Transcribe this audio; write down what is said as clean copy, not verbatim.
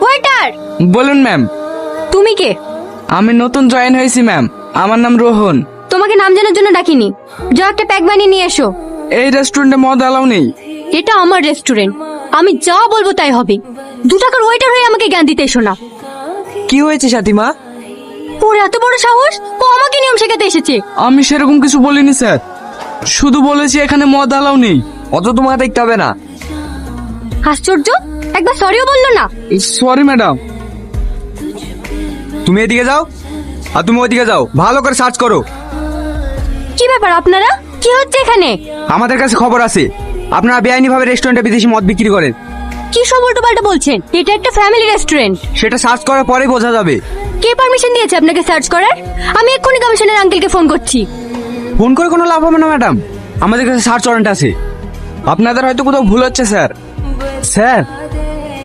Waiter! বলুন ma'am. তুমি কে? আমি নতুন জয়েন হয়েছি ম্যাম, আমার নাম রোহন। তোমাকে নাম জানার জন্য ডাকিনি। যাও একটা প্যাক বানিয়ে নিয়ে এসো। এই রেস্টুরেন্টে মদ অ্যালাউ নেই। এটা আমার রেস্টুরেন্ট, আমি যা বলবো তাই হবে। 2 টাকার ওয়েটার হয়ে আমাকে জ্ঞান দিতে এসো না। কি হয়েছে সাথীমা? ওর এত বড় সাহস, ও আমাকে নিয়ম শেখাতে এসেছে। আমি সেরকম কিছু বলিনি স্যার, শুধু বলেছি এখানে মদ অ্যালাউ নেই। অত তোমাকে দেখতে হবে না। আশ্চর্য, একবার সরিও বললো না। Sorry madam. তুমি এদিকে যাও আর তুমি ওইদিকে যাও, ভালো করে সার্চ করো। কি ব্যাপার আপনারা? কি হচ্ছে এখানে? আমাদের কাছে খবর আছে আপনারা বেআইনি ভাবে রেস্টুরেন্টে বিদেশি মদ বিক্রি করেন। কি সব উল্টোপাল্টা বলছেন? এটা একটা ফ্যামিলি রেস্টুরেন্ট। সেটা সার্চ করার পরেই বোঝা যাবে। কে পারমিশন দিয়েছে আপনাকে সার্চ করার? আমি এক্ষুনি কমিশনার আঙ্কেলকে ফোন করছি। ফোন করে কোনো লাভ হবে না ম্যাডাম, আমাদের কাছে সার্চ ওয়ারেন্ট আছে। আপনাদের হয়তো কোথাও ভুল হচ্ছে স্যার। স্যার